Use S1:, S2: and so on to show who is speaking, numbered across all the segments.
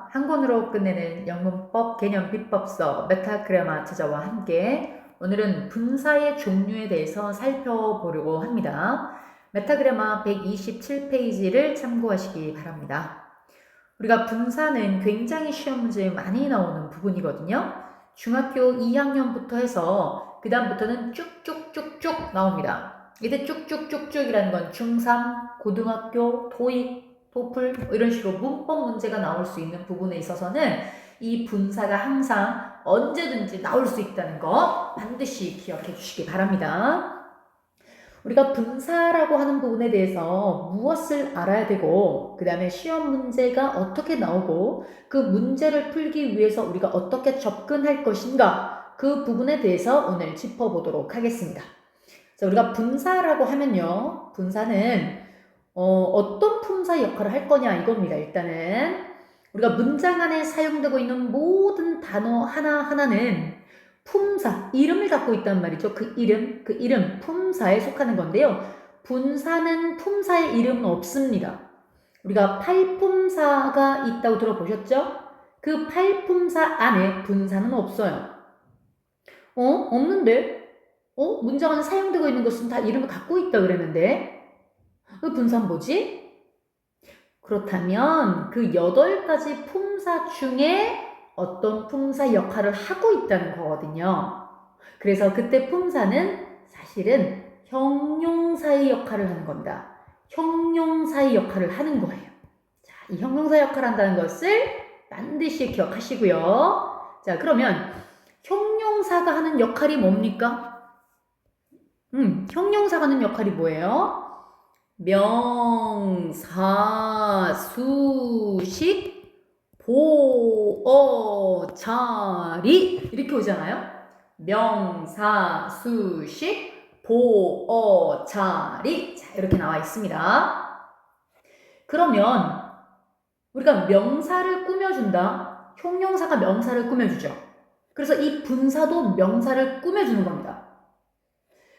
S1: 한 권으로 끝내는 영문법 개념 비법서 메타그래마 저자와 함께 오늘은 분사의 종류에 대해서 살펴보려고 합니다. 메타그래마 127페이지를 참고하시기 바랍니다. 우리가 분사는 굉장히 시험 문제에 많이 나오는 부분이거든요. 중학교 2학년부터 해서 그 다음부터는 쭉쭉쭉쭉 나옵니다. 이때 쭉쭉쭉쭉이라는 건 중3, 고등학교, 토익, 토플 이런 식으로 문법 문제가 나올 수 있는 부분에 있어서는 이 분사가 항상 언제든지 나올 수 있다는 거 반드시 기억해 주시기 바랍니다. 우리가 분사라고 하는 부분에 대해서 무엇을 알아야 되고 그 다음에 시험 문제가 어떻게 나오고 그 문제를 풀기 위해서 우리가 어떻게 접근할 것인가 그 부분에 대해서 오늘 짚어보도록 하겠습니다. 자, 우리가 분사라고 하면요. 분사는 어떤 품사 역할을 할 거냐 이겁니다. 일단은 우리가 문장 안에 사용되고 있는 모든 단어 하나하나는 품사, 이름을 갖고 있단 말이죠. 그 이름, 품사에 속하는 건데요. 분사는 품사의 이름은 없습니다. 우리가 팔품사가 있다고 들어보셨죠? 그 팔품사 안에 분사는 없어요. 없는데? 문장 안에 사용되고 있는 것은 다 이름을 갖고 있다 그랬는데? 그 분사는 뭐지? 그렇다면 그 8가지 품사 중에 어떤 품사 역할을 하고 있다는 거거든요. 그래서 그때 품사는 사실은 형용사의 역할을 하는 겁니다. 형용사의 역할을 하는 거예요. 자, 이 형용사 역할을 한다는 것을 반드시 기억하시고요. 자, 그러면 형용사가 하는 역할이 뭡니까? 형용사가 하는 역할이 뭐예요? 명사, 수식, 보어, 자리 이렇게 오잖아요. 명사, 수식, 보어, 자리 자, 이렇게 나와 있습니다. 그러면 우리가 명사를 꾸며준다. 형용사가 명사를 꾸며주죠. 그래서 이 분사도 명사를 꾸며주는 겁니다.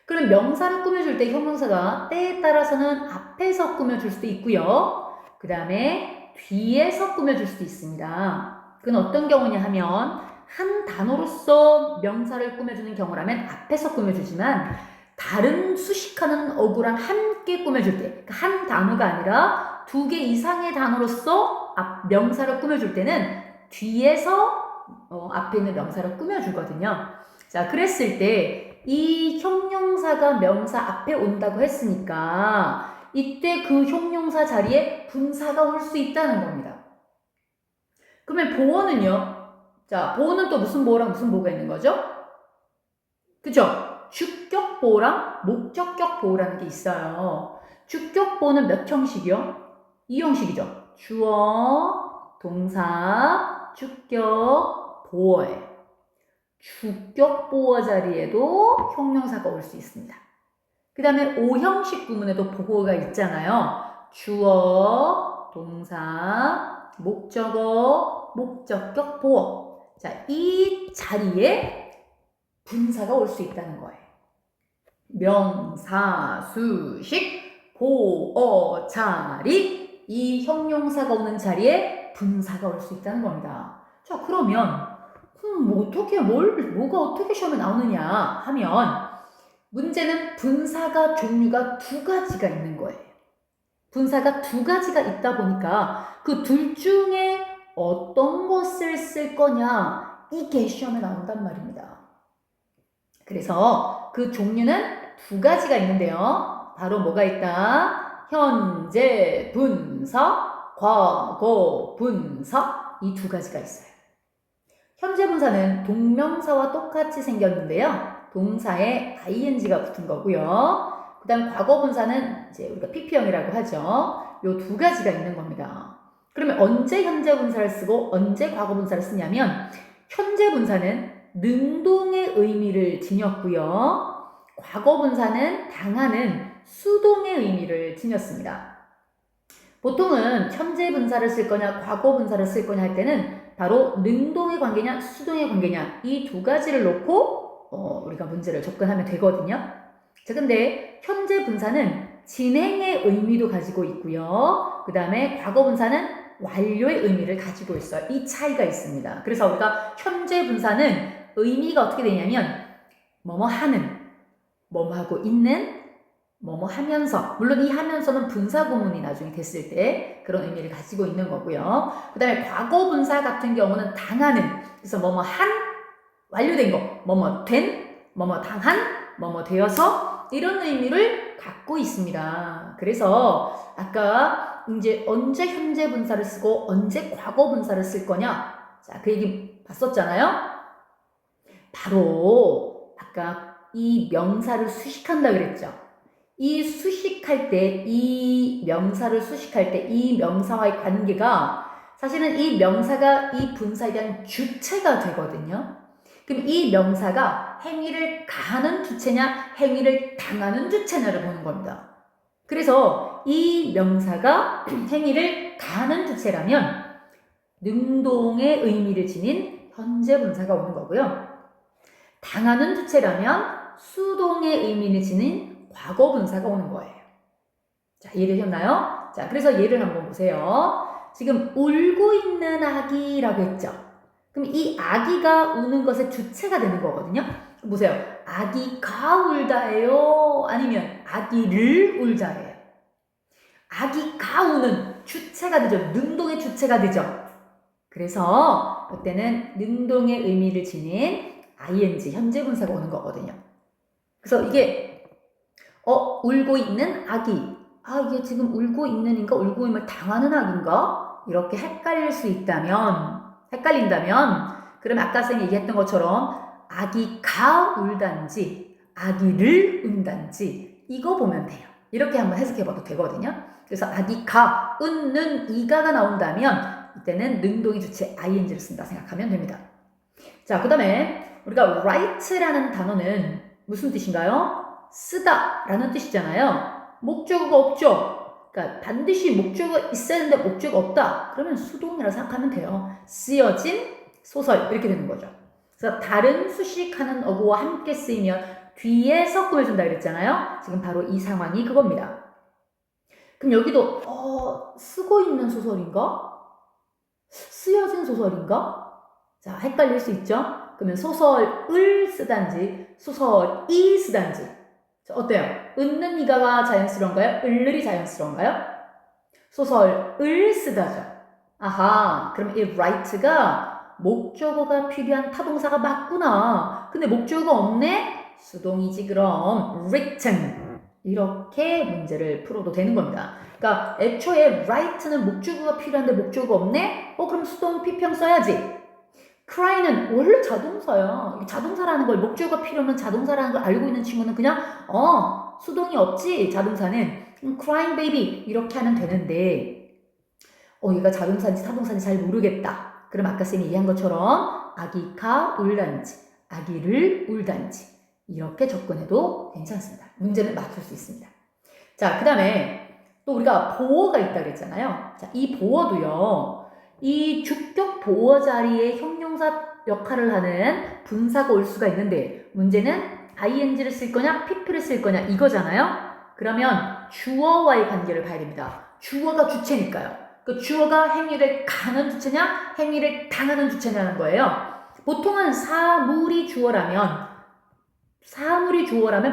S1: 그럼 명사를 꾸며줄 때 형용사가 때에 따라서는 앞에서 꾸며줄 수도 있고요. 그 다음에 뒤에서 꾸며줄 수도 있습니다. 그건 어떤 경우냐 하면 한 단어로서 명사를 꾸며주는 경우라면 앞에서 꾸며주지만 다른 수식하는 어구랑 함께 꾸며줄 때 그러니까 한 단어가 아니라 2개 이상의 단어로서 명사를 꾸며줄 때는 뒤에서 앞에 있는 명사를 꾸며주거든요. 자, 그랬을 때 이 형용사가 명사 앞에 온다고 했으니까 이때 그 형용사 자리에 분사가 올 수 있다는 겁니다. 그러면 보어는요? 자, 보어는 또 무슨 보어랑 무슨 보어가 있는 거죠? 그죠? 주격 보어랑 목적격 보어라는 게 있어요. 주격 보어는 몇 형식이요? 2형식이죠. 주어, 동사, 주격, 보어예요. 주격 보어 자리에도 형용사가 올 수 있습니다. 그 다음에 5형식 구문에도 보어가 있잖아요. 주어, 동사, 목적어, 목적격, 보어. 자, 이 자리에 분사가 올 수 있다는 거예요. 명사, 수식, 보어, 자리 이 형용사가 오는 자리에 분사가 올 수 있다는 겁니다. 자, 그러면 뭐가 어떻게 시험에 나오느냐 하면 문제는 분사가 종류가 2가지가 있는 거예요. 분사가 2가지가 있다 보니까 그 둘 중에 어떤 것을 쓸 거냐 이게 시험에 나온단 말입니다. 그래서 그 종류는 2가지가 있는데요. 바로 뭐가 있다? 현재 분사, 과거 분사 이 2가지가 있어요. 현재 분사는 동명사와 똑같이 생겼는데요. 동사에 ing가 붙은 거고요. 그 다음 과거 분사는 이제 우리가 pp형이라고 하죠. 요 2가지가 있는 겁니다. 그러면 언제 현재 분사를 쓰고 언제 과거 분사를 쓰냐면 현재 분사는 능동의 의미를 지녔고요. 과거 분사는 당하는 수동의 의미를 지녔습니다. 보통은 현재 분사를 쓸 거냐 과거 분사를 쓸 거냐 할 때는 바로 능동의 관계냐 수동의 관계냐 이 2가지를 놓고 우리가 문제를 접근하면 되거든요. 자, 근데 현재 분사는 진행의 의미도 가지고 있고요. 그 다음에 과거 분사는 완료의 의미를 가지고 있어요. 이 차이가 있습니다. 그래서 우리가 현재 분사는 의미가 어떻게 되냐면 뭐뭐 하는, 뭐뭐 하고 있는, 뭐뭐 하면서, 물론 이 하면서는 분사 구문이 나중에 됐을 때 그런 의미를 가지고 있는 거고요. 그 다음에 과거 분사 같은 경우는 당하는, 그래서 뭐뭐 한, 완료된 거, 뭐뭐 된, 뭐뭐 당한, 뭐뭐 되어서 이런 의미를 갖고 있습니다. 그래서 아까 이제 언제 현재 분사를 쓰고 언제 과거 분사를 쓸 거냐, 자, 그 얘기 봤었잖아요. 바로 아까 이 명사를 수식한다 그랬죠. 이 수식할 때, 이 명사를 수식할 때 이 명사와의 관계가 사실은 이 명사가 이 분사에 대한 주체가 되거든요. 그럼 이 명사가 행위를 가하는 주체냐, 행위를 당하는 주체냐를 보는 겁니다. 그래서 이 명사가 행위를 가하는 주체라면 능동의 의미를 지닌 현재 분사가 오는 거고요. 당하는 주체라면 수동의 의미를 지닌 과거 분사가 오는 거예요. 자, 이해되셨나요? 자, 그래서 예를 한번 보세요. 지금 울고 있는 아기라고 했죠. 그럼 이 아기가 우는 것의 주체가 되는 거거든요. 보세요. 아기가 울다예요? 아니면 아기를 울다예요? 아기가 우는 주체가 되죠. 능동의 주체가 되죠. 그래서 이때는 능동의 의미를 지닌 ing, 현재 분사가 오는 거거든요. 그래서 이게 울고 있는 아기. 아, 이게 지금 울고 있는인가 울고 있는 당하는 아기인가? 이렇게 헷갈린다면 그러면 아까 선생님이 얘기했던 것처럼 아기가 울단지 아기를 운단지 이거 보면 돼요. 이렇게 한번 해석해봐도 되거든요. 그래서 아기가 웃는 이가가 나온다면 이때는 능동의 주체 ing를 쓴다 생각하면 됩니다. 자, 그 다음에 우리가 write라는 단어는 무슨 뜻인가요? 쓰다 라는 뜻이잖아요. 목적어가 없죠. 그러니까 반드시 목적어가 있어야 되는데 목적어가 없다. 그러면 수동이라고 생각하면 돼요. 쓰여진 소설 이렇게 되는 거죠. 그래서 다른 수식하는 어구와 함께 쓰이면 뒤에서 꾸며준다 그랬잖아요. 지금 바로 이 상황이 그겁니다. 그럼 여기도 쓰고 있는 소설인가? 쓰여진 소설인가? 자, 헷갈릴 수 있죠? 그러면 소설을 쓰단지 소설이 쓰단지 자, 어때요? 은는 이가가 자연스러운가요? 을을이 자연스러운가요? 소설을 쓰다죠. 아하, 그럼 이 write가 목적어가 필요한 타동사가 맞구나. 근데 목적어가 없네? 수동이지 그럼 written 이렇게 문제를 풀어도 되는 겁니다. 그러니까 애초에 write는 목적어가 필요한데 목적어가 없네? 그럼 수동 피평 써야지. cry는 원래 자동사야. 자동사라는 걸 목적어가 필요하면 자동사라는 걸 알고 있는 친구는 그냥 수동이 없지 자동사는 crying baby 이렇게 하면 되는데 얘가 자동사인지 타동사인지 잘 모르겠다. 그럼 아까 쌤이 얘기한 것처럼 아기가 울단지 아기를 울단지 이렇게 접근해도 괜찮습니다. 문제는 맞출 수 있습니다. 자, 그 다음에 또 우리가 보어가 있다 그랬잖아요. 자, 이 보어도요. 이 주격 보어 자리에 형용사 역할을 하는 분사가 올 수가 있는데 문제는 ing를 쓸 거냐 pp를 쓸 거냐 이거잖아요. 그러면 주어와의 관계를 봐야 됩니다. 주어가 주체니까요. 그 주어가 행위를 가는 주체냐 행위를 당하는 주체냐는 거예요. 보통은 사물이 주어라면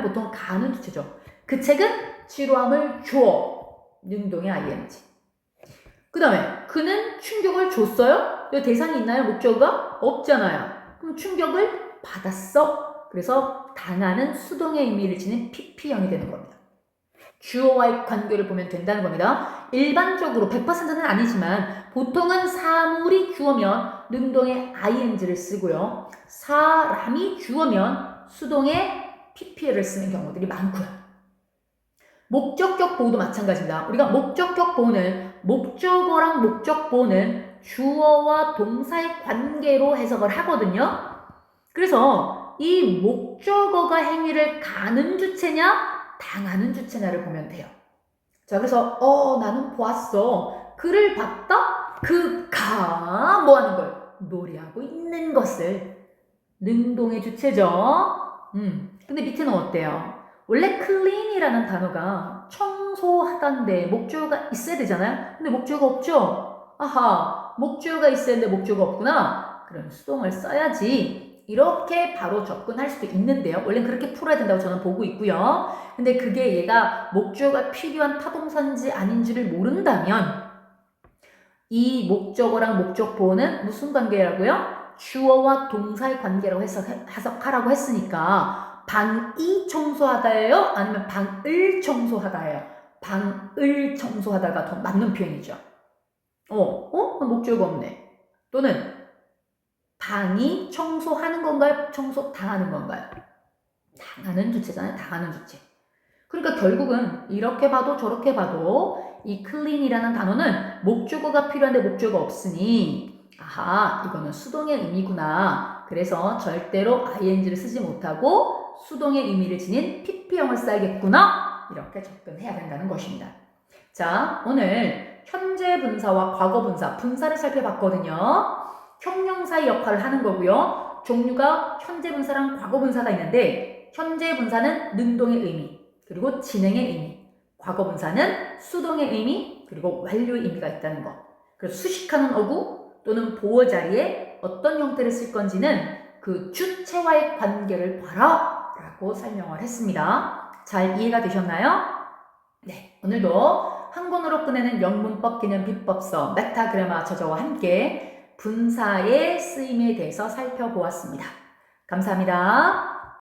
S1: 보통 가는 주체죠. 그 책은 지루함을 줘 능동의 ing. 그 다음에 그는 충격을 줬어요? 여기 대상이 있나요? 목적어가? 없잖아요. 그럼 충격을 받았어. 그래서 당하는 수동의 의미를 지닌 pp형이 되는 겁니다. 주어와의 관계를 보면 된다는 겁니다. 일반적으로 100%는 아니지만 보통은 사물이 주어면 능동의 ing를 쓰고요. 사람이 주어면 수동의 pp를 쓰는 경우들이 많고요. 목적격 보호도 마찬가지입니다. 우리가 목적격 보호는 목적어랑 목적보호는 주어와 동사의 관계로 해석을 하거든요. 그래서 이 목적어가 행위를 가는 주체냐 당하는 주체냐를 보면 돼요. 자, 그래서 나는 보았어. 그를 봤다? 그가 뭐 하는 걸? 놀이하고 있는 것을. 능동의 주체죠. 근데 밑에는 어때요? 원래 clean이라는 단어가 청소하다인데 목적어가 있어야 되잖아요. 근데 목적어가 없죠. 아하, 목주어가 있어야 되는데 목주어가 없구나. 그럼 수동을 써야지. 이렇게 바로 접근할 수도 있는데요. 원래 그렇게 풀어야 된다고 저는 보고 있고요. 근데 그게 얘가 목주어가 필요한 타동사인지 아닌지를 모른다면 이 목적어랑 목적보호는 무슨 관계라고요? 주어와 동사의 관계라고 해석하라고 했으니까 방이 청소하다예요? 아니면 방을 청소하다예요? 방을 청소하다가 더 맞는 표현이죠. 목적어가 없네. 또는 방이 청소하는 건가요? 청소 당하는 건가요? 당하는 주체잖아요. 당하는 주체. 그러니까 결국은 이렇게 봐도 저렇게 봐도 이 clean이라는 단어는 목적어가 필요한데 목적어가 없으니 아하, 이거는 수동의 의미구나. 그래서 절대로 ing를 쓰지 못하고 수동의 의미를 지닌 pp형을 써야겠구나. 이렇게 접근해야 된다는 것입니다. 자, 오늘 현재 분사와 과거 분사, 분사를 살펴봤거든요. 형용사의 역할을 하는 거고요. 종류가 현재 분사랑 과거 분사가 있는데 현재 분사는 능동의 의미, 그리고 진행의 의미, 과거 분사는 수동의 의미, 그리고 완료의 의미가 있다는 것. 그래서 수식하는 어구 또는 보어 자리에 어떤 형태를 쓸 건지는 그 주체와의 관계를 봐라 라고 설명을 했습니다. 잘 이해가 되셨나요? 네, 오늘도 한 권으로 끝내는 영문법 개념 비법서 메타그래마 저자와 함께 분사의 쓰임에 대해서 살펴보았습니다. 감사합니다.